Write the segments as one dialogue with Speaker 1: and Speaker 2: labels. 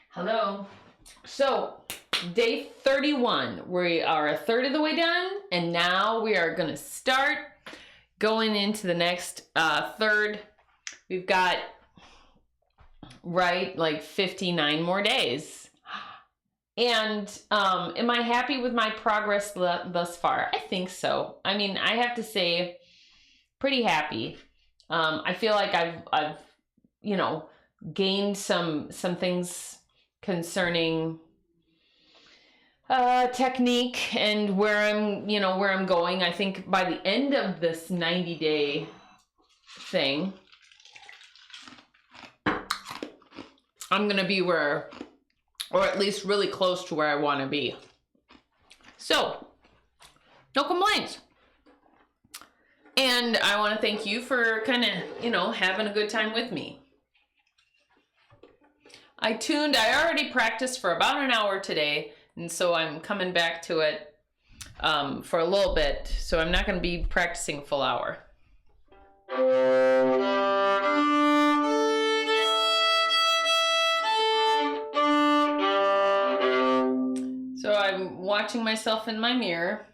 Speaker 1: Hello. So, day 31. We are a third of the way done, and now we are going to start going into the next third. We've got, like 59 more days. And am I happy with my progress thus far? I think so. I mean, I have to say, pretty happy. I feel like I've gained some things concerning technique and where I'm going. I think by the end of this 90-day thing, I'm gonna be where, or at least really close to where I want to be. So, no complaints. And I want to thank you for kind of, having a good time with me. I already practiced for about an hour today, and so I'm coming back to it for a little bit, so I'm not going to be practicing a full hour. So I'm watching myself in my mirror.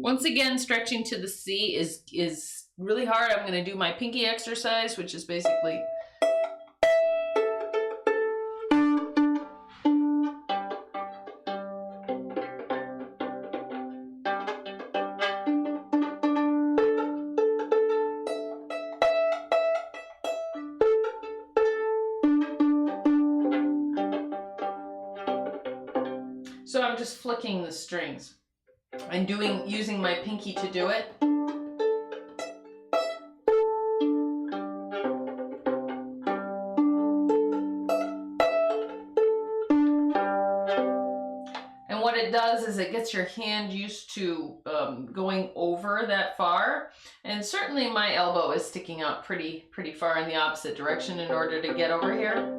Speaker 1: Once again, stretching to the C is really hard. I'm going to do my pinky exercise, which is basically so I'm just flicking the strings and using my pinky to do it. And what it does is it gets your hand used to going over that far. And certainly my elbow is sticking out pretty far in the opposite direction in order to get over here.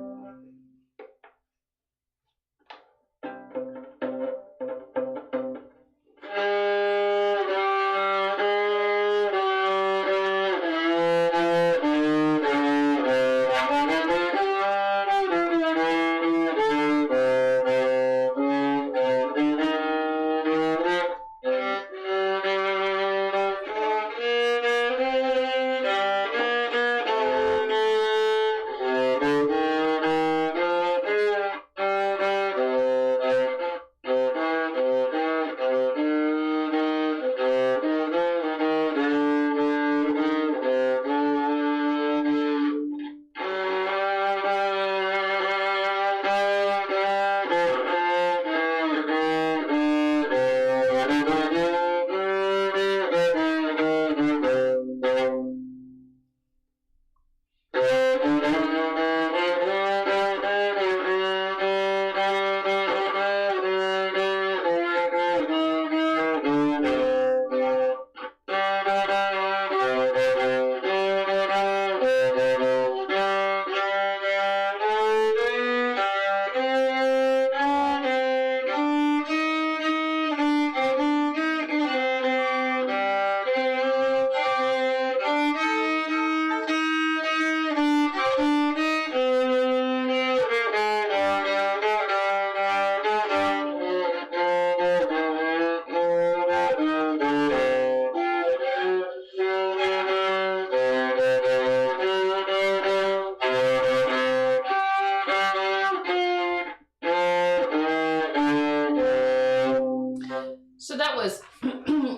Speaker 1: So that was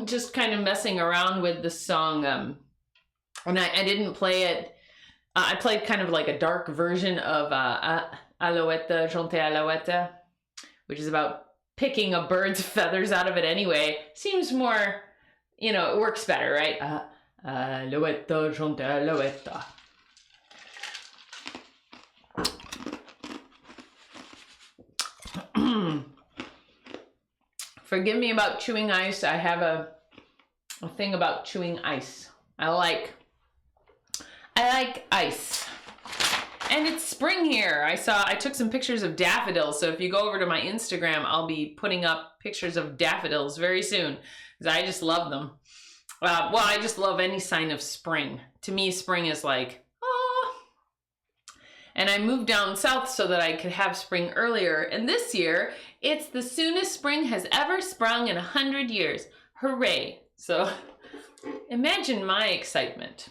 Speaker 1: just kind of messing around with the song, and I didn't play it. I played kind of like a dark version of Alouette, Chante Alouette, which is about picking a bird's feathers out of it anyway. Seems more, it works better, right? Alouette, Chante Alouette. Forgive me about chewing ice. I have a thing about chewing ice. I like ice. And it's spring here. I took some pictures of daffodils. So if you go over to my Instagram, I'll be putting up pictures of daffodils very soon because I just love them. Well, I just love any sign of spring. To me, spring is like, oh. And I moved down south so that I could have spring earlier. And this year, it's the soonest spring has ever sprung in 100 years. Hooray. So imagine my excitement.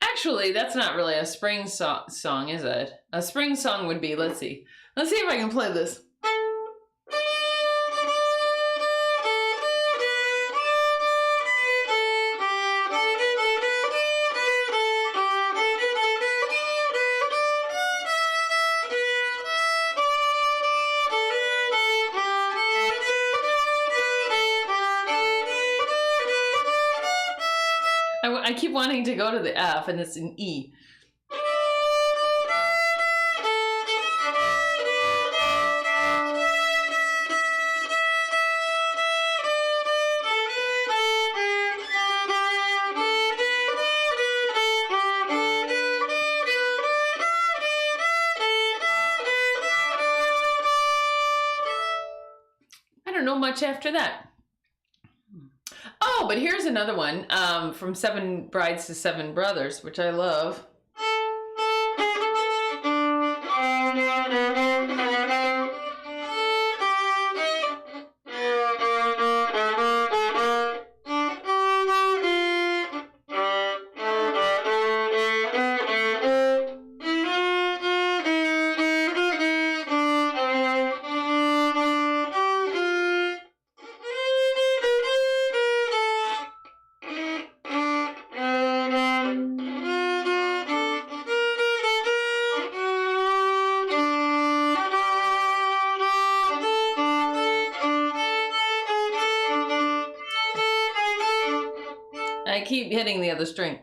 Speaker 1: Actually, that's not really a spring song, is it? A spring song would be, let's see if I can play this. I keep wanting to go to the F, and it's an E. I don't know much after that. Oh, but here's another one from Seven Brides to Seven Brothers, which I love. I keep hitting the other string.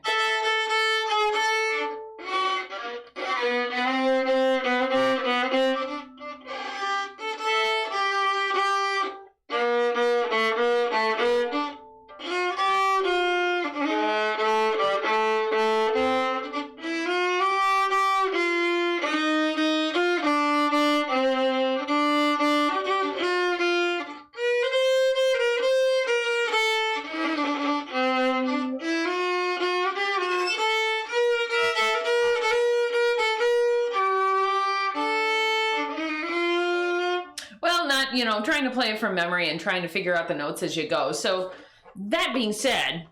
Speaker 1: You know, trying to play it from memory and trying to figure out the notes as you go. So that being said,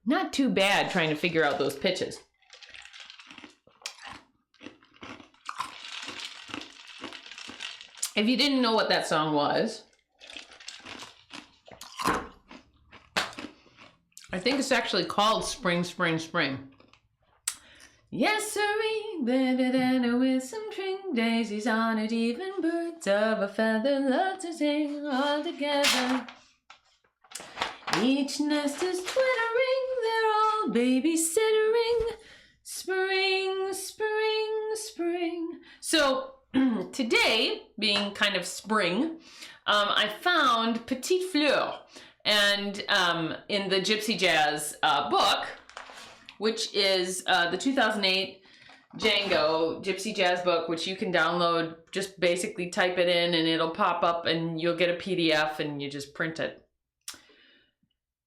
Speaker 1: not too bad trying to figure out those pitches. If you didn't know what that song was, I think it's actually called Spring, Spring, Spring. Yes, sirree, da-da-da, with some string daisies on it, even birds of a feather love to sing all together. Each nest is twittering, they're all babysittering. Spring, spring, spring. So today, being kind of spring, I found Petite Fleur, and in the Gypsy Jazz book, which is the 2008 Django Gypsy Jazz book, which you can download. Just basically type it in and it'll pop up and you'll get a PDF and you just print it.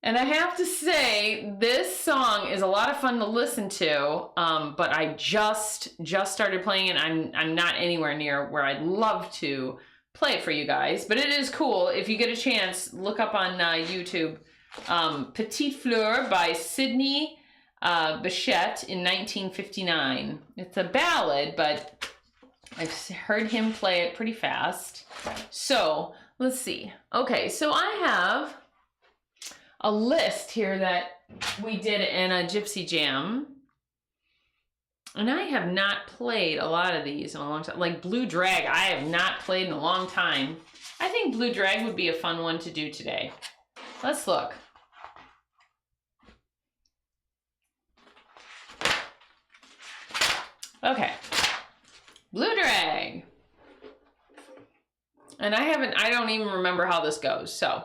Speaker 1: And I have to say, this song is a lot of fun to listen to, but I just started playing it. I'm not anywhere near where I'd love to play it for you guys, but it is cool. If you get a chance, look up on YouTube Petite Fleur by Sidney Bechet in 1959. It's a ballad, but I've heard him play it pretty fast. So let's see. Okay, so I have a list here that we did in a Gypsy Jam. And I have not played a lot of these in a long time. Like Blue Drag, I have not played in a long time. I think Blue Drag would be a fun one to do today. Let's look. Okay. Blue Drag. And I don't even remember how this goes, so.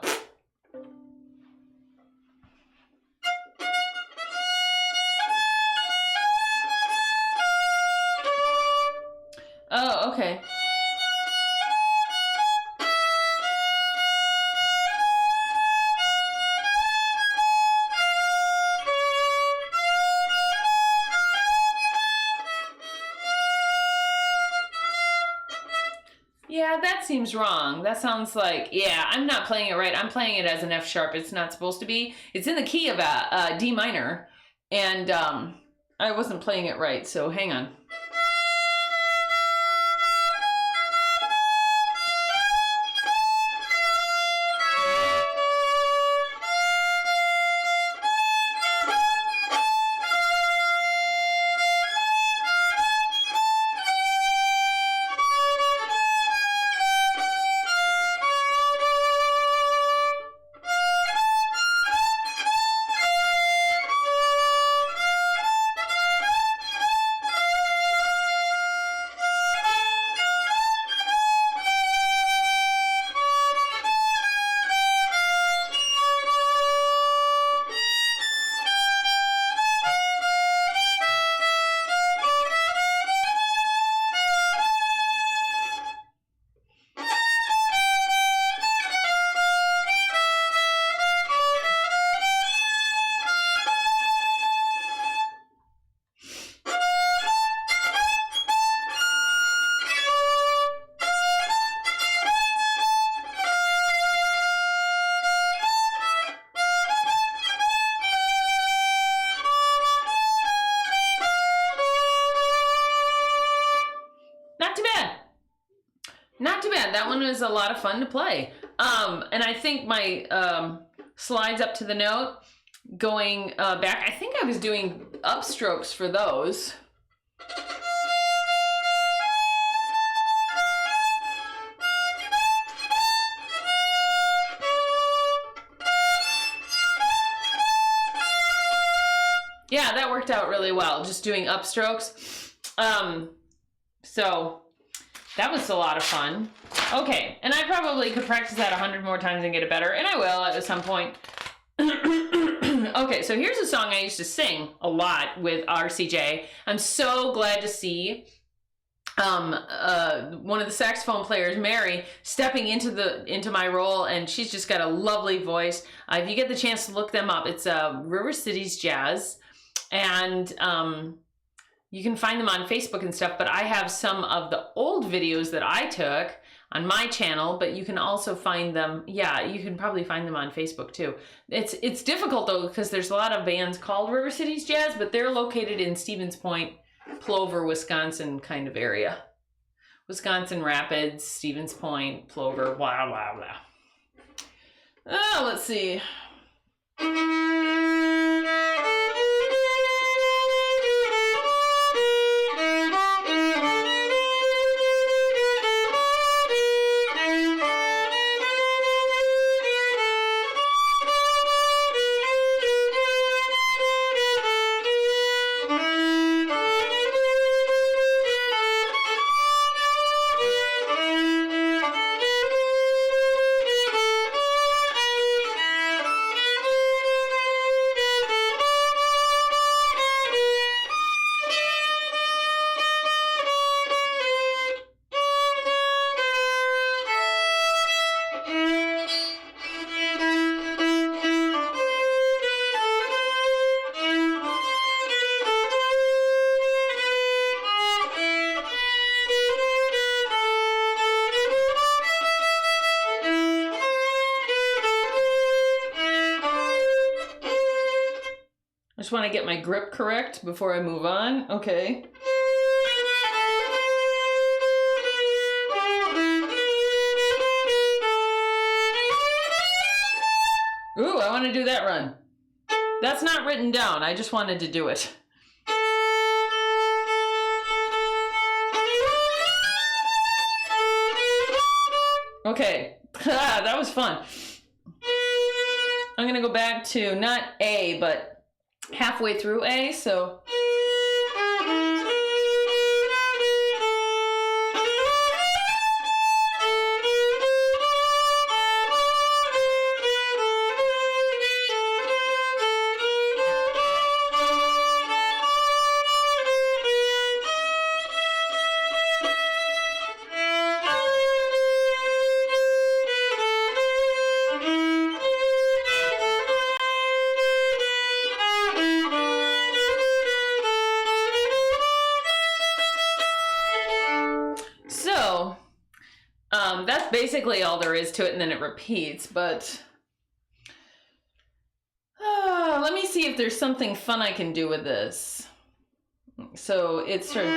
Speaker 1: Oh, okay. Yeah, that seems wrong. That sounds like, yeah, I'm not playing it right. I'm playing it as an F sharp. It's not supposed to be. It's in the key of a D minor, and I wasn't playing it right, so hang on. Not too bad. That one was a lot of fun to play. And I think my slides up to the note going back, I think I was doing upstrokes for those. Yeah, that worked out really well, just doing upstrokes. So that was a lot of fun. Okay, and I probably could practice that 100 more times and get it better, and I will at some point. Okay, so here's a song I used to sing a lot with RCJ. I'm so glad to see one of the saxophone players, Mary, stepping into my role, and she's just got a lovely voice. If you get the chance to look them up, it's River Cities Jazz, and you can find them on Facebook and stuff, but I have some of the old videos that I took on my channel, but you can also find them, yeah, you can probably find them on Facebook too. It's difficult though, because there's a lot of bands called River Cities Jazz, but they're located in Stevens Point, Plover, Wisconsin kind of area. Wisconsin Rapids, Stevens Point, Plover, blah, blah, blah. Oh, let's see. just want to get my grip correct before I move on. Okay. Ooh, I want to do that run. That's not written down. I just wanted to do it. Okay, that was fun. I'm gonna go back to not A, but halfway through A, so. That's basically all there is to it, and then it repeats, but let me see if there's something fun I can do with this. So it's sort of,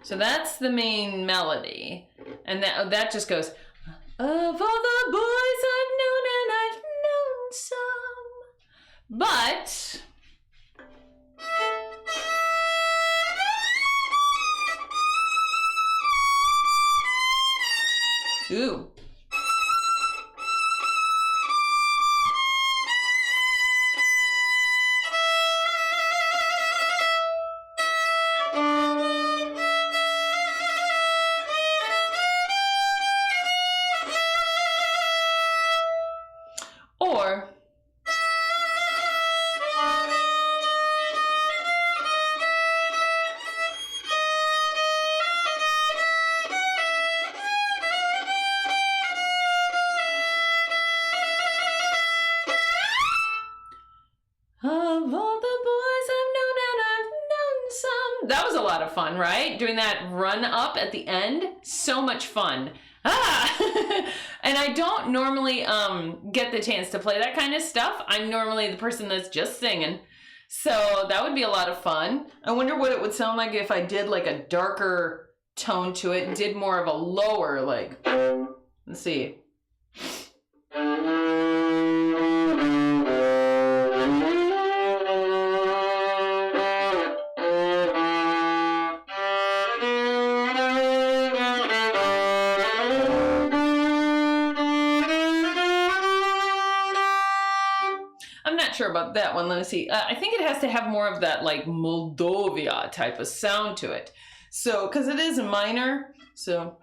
Speaker 1: so that's the main melody, and that just goes, of all the boys I've known, and I've known some, but ooh. Or that was a lot of fun, right? Doing that run up at the end, so much fun. And I don't normally get the chance to play that kind of stuff. I'm normally the person that's just singing. So that would be a lot of fun. I wonder what it would sound like if I did like a darker tone to it and did more of a lower, like, let's see. Sure about that one. Let me see. I think it has to have more of that like Moldova type of sound to it. So, because it is a minor, so.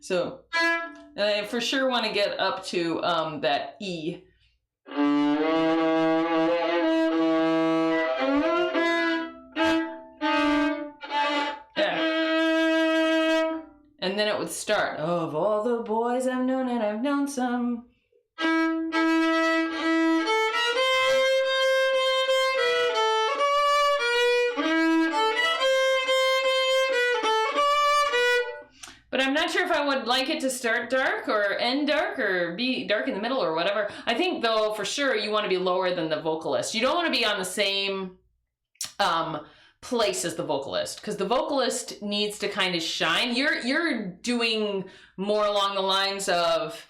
Speaker 1: So, and I for sure want to get up to that E. And then it would start, of all the boys I've known, and I've known some. But I'm not sure if I would like it to start dark or end dark or be dark in the middle or whatever. I think, though, for sure, you want to be lower than the vocalist. You don't want to be on the same place as the vocalist, because the vocalist needs to kind of shine. You're doing more along the lines of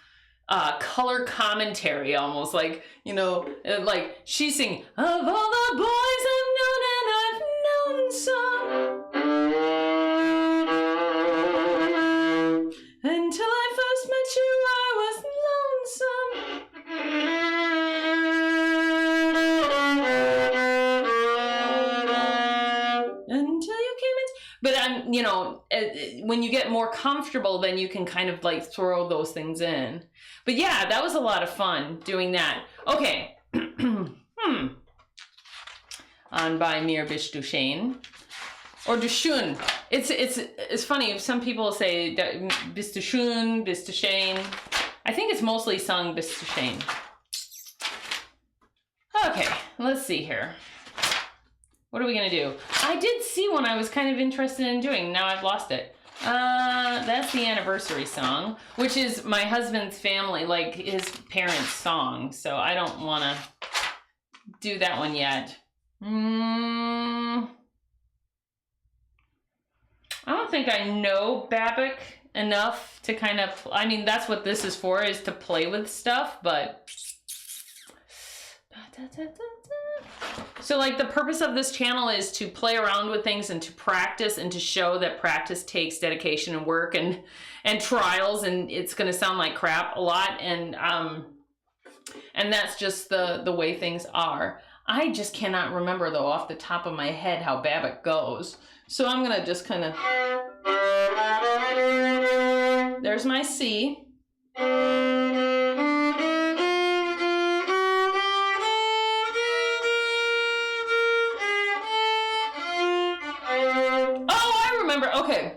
Speaker 1: color commentary, almost like, you know, like she's singing, of all the boys I've known, and I've known some, until I first met you I was lonesome. Until you came in. But I'm, you know, when you get more comfortable, then you can kind of like throw those things in. But yeah, that was a lot of fun doing that. Okay. On by Mir Bish Duchesne. Or Duchesne. It's funny. Some people say Bis Duchesne, Bis Duchesne. I think it's mostly sung Bis Duchesne. Okay, let's see here. What are we gonna do? I did see one I was kind of interested in doing. Now I've lost it. That's the anniversary song, which is my husband's family, like his parents' song. So I don't want to do that one yet. I don't think I know Babik enough to kind of, I mean, that's what this is for, is to play with stuff, but... So like the purpose of this channel is to play around with things and to practice and to show that practice takes dedication and work and trials, and it's going to sound like crap a lot, and that's just the way things are. I just cannot remember though off the top of my head how Babik goes. So I'm going to just kind of, there's my C. Okay.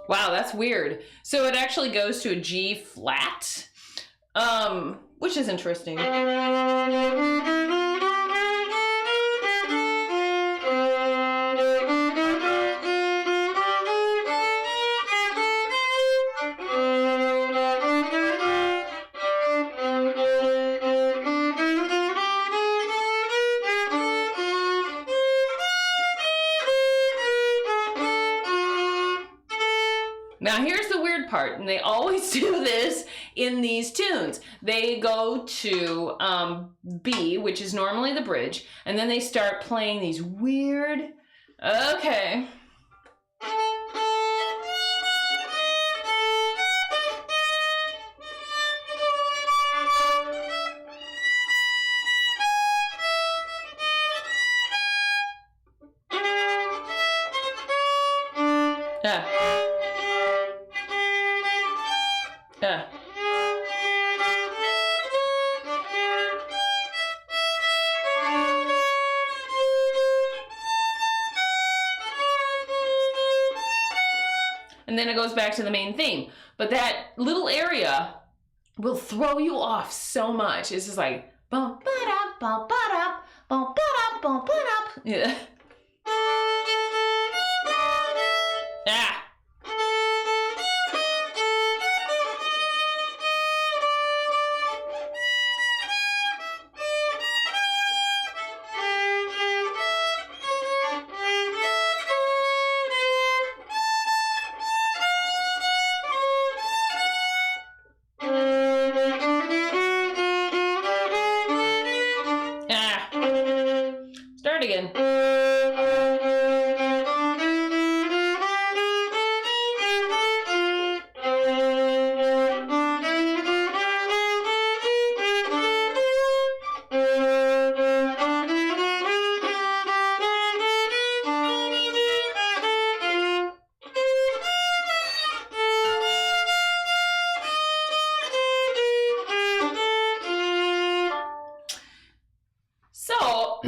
Speaker 1: Wow, that's weird. So it actually goes to a G flat, which is interesting. Now here's the weird part, and they always do this in these tunes. They go to B, which is normally the bridge, and then they start playing these weird, okay. Yeah. Yeah. And then it goes back to the main theme. But that little area will throw you off so much. It's just like bum ba-da, bum ba-da, bum ba-da, bum ba-da. Yeah. Ah. Start again. So,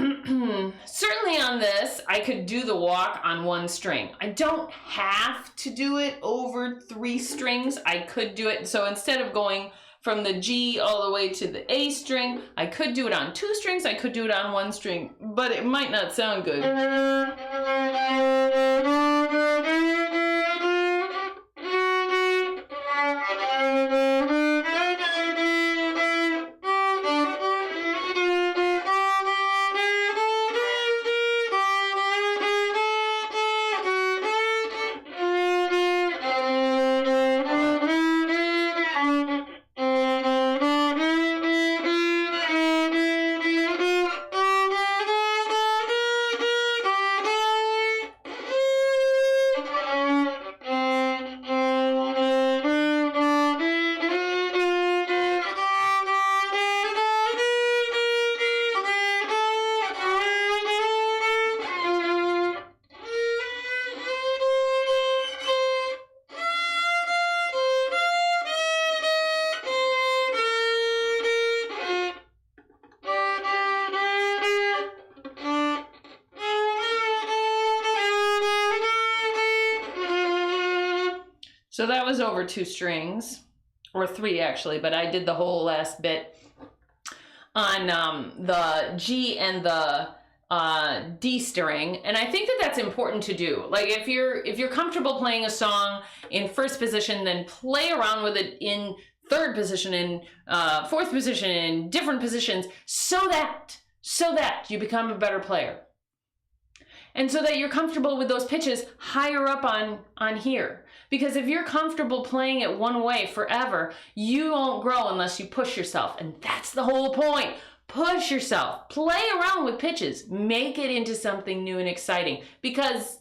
Speaker 1: certainly on this, I could do the walk on one string. I don't have to do it over 3 strings. I could do it, so instead of going from the G all the way to the A string, I could do it on 2 strings, I could do it on 1 string, but it might not sound good. So that was over 2 strings, or 3 actually, but I did the whole last bit on the G and the D string, and I think that that's important to do. Like if you're comfortable playing a song in first position, then play around with it in third position, in fourth position, in different positions, so that you become a better player, and so that you're comfortable with those pitches higher up on here. Because if you're comfortable playing it one way forever, you won't grow unless you push yourself, and that's the whole point. Push yourself, play around with pitches, make it into something new and exciting, because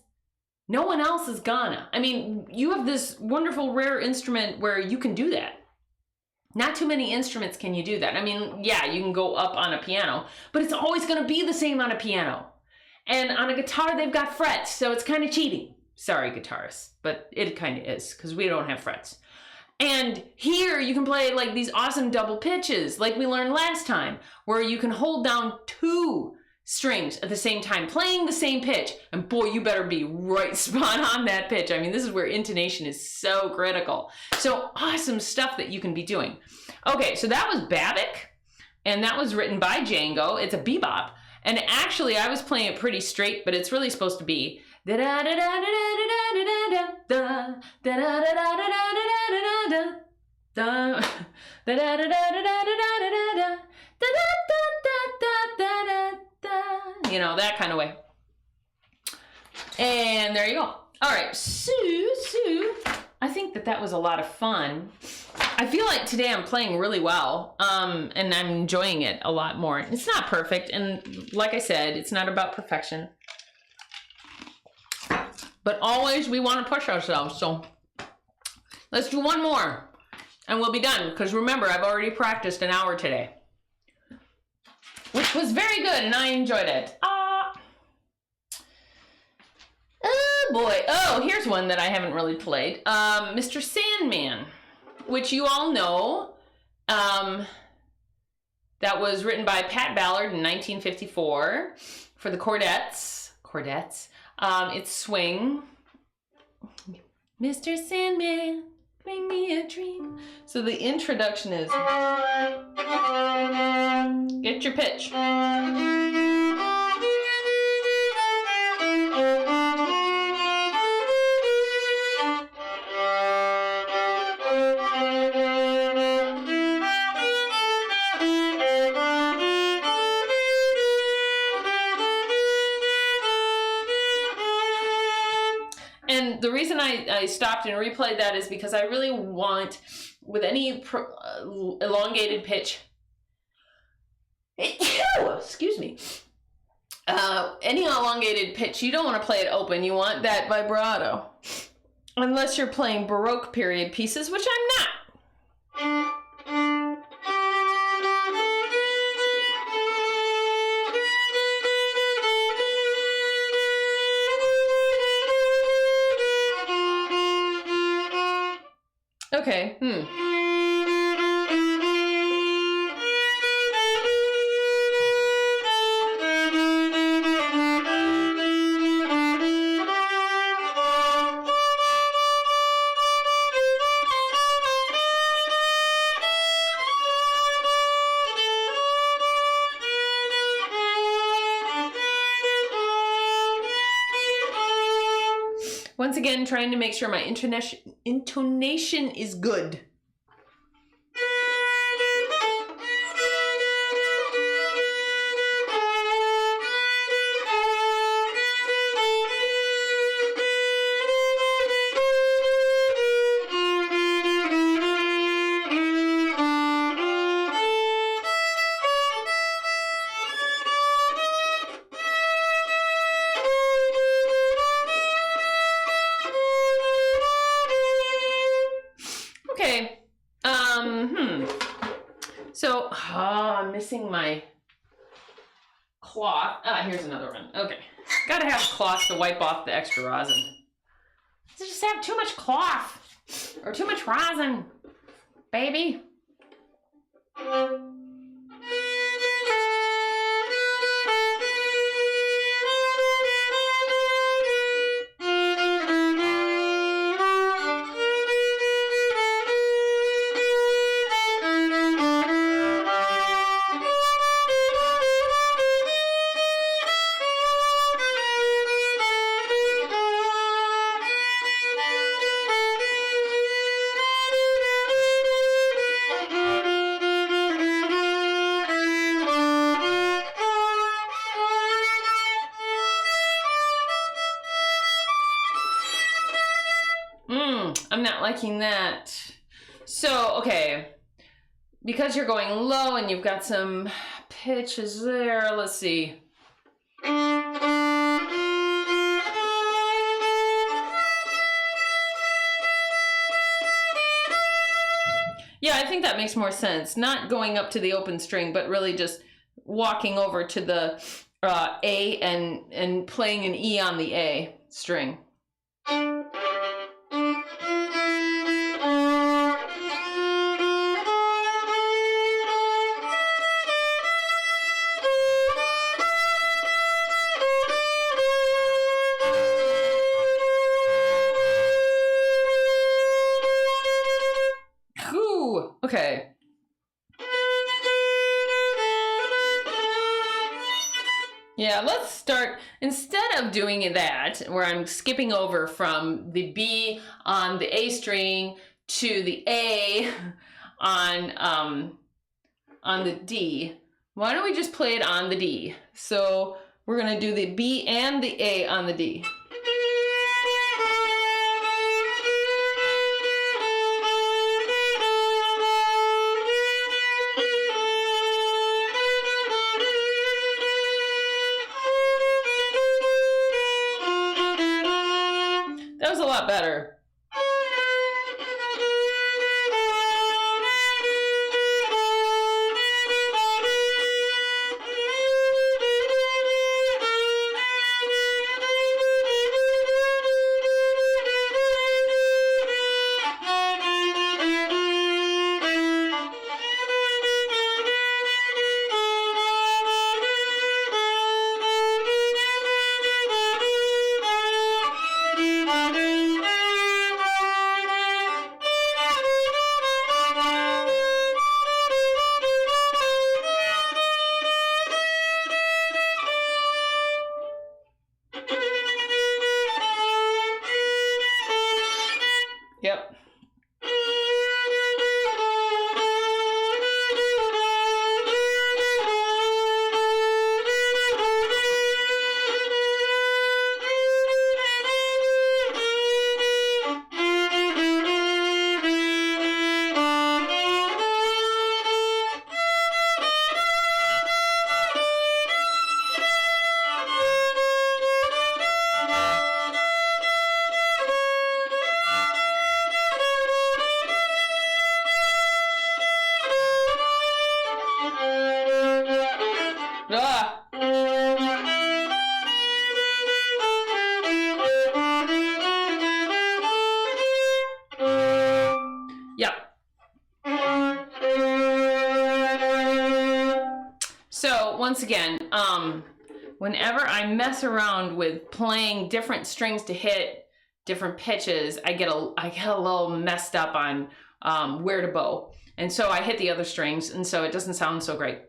Speaker 1: no one else is gonna. I mean, you have this wonderful rare instrument where you can do that. Not too many instruments can you do that. I mean, yeah, you can go up on a piano, but it's always gonna be the same on a piano. And on a guitar, they've got frets, so it's kind of cheating. Sorry, guitarists, but it kind of is, because we don't have frets. And here you can play like these awesome double pitches like we learned last time, where you can hold down 2 strings at the same time, playing the same pitch. And boy, you better be right spot on that pitch. I mean, this is where intonation is so critical. So awesome stuff that you can be doing. Okay, so that was Babik, and that was written by Django. It's a bebop. And actually, I was playing it pretty straight, but it's really supposed to be da da da da da da da da da da you know, that kind of way. And there you go. All right, so I think that was a lot of fun. I feel like today I'm playing really well, and I'm enjoying it a lot more. It's not perfect, and like I said, it's not about perfection. But always we want to push ourselves, so let's do one more, and we'll be done, because remember, I've already practiced an hour today, which was very good, and I enjoyed it. Oh boy. Oh, here's one that I haven't really played. Mr. Sandman, which you all know. That was written by Pat Ballard in 1954 for the Chordettes. It's swing. Mr. Sandman, bring me a dream. So the introduction is, get your pitch. And the reason I stopped and replayed that is because I really want, with any elongated pitch, excuse me, any elongated pitch, you don't want to play it open. You want that vibrato. Unless you're playing Baroque period pieces, which I'm not. Okay, Once again, trying to make sure my intonation is good. So, I'm missing my cloth. Here's another one. Okay. Gotta have cloth to wipe off the extra rosin. I just have too much cloth. Or too much rosin. Baby. I'm not liking that. So, okay. Because you're going low and you've got some pitches there, let's see. Yeah, I think that makes more sense. Not going up to the open string, but really just walking over to the A and playing an E on the A string. Ooh, okay. Yeah, let's start, instead of doing that, where I'm skipping over from the B on the A string to the A on the D, why don't we just play it on the D? So we're gonna do the B and the A on the D. That was a lot better. Yep. Ah. Yep. So once again, whenever I mess around with playing different strings to hit different pitches, I get a little messed up on where to bow. And so I hit the other strings, and so it doesn't sound so great.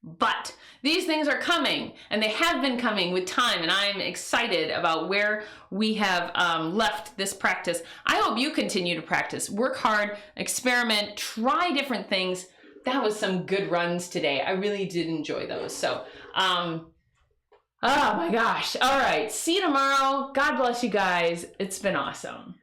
Speaker 1: But these things are coming, and they have been coming with time, and I'm excited about where we have left this practice. I hope you continue to practice. Work hard, experiment, try different things. That was some good runs today. I really did enjoy those. So, oh my gosh. All right. See you tomorrow. God bless you guys. It's been awesome.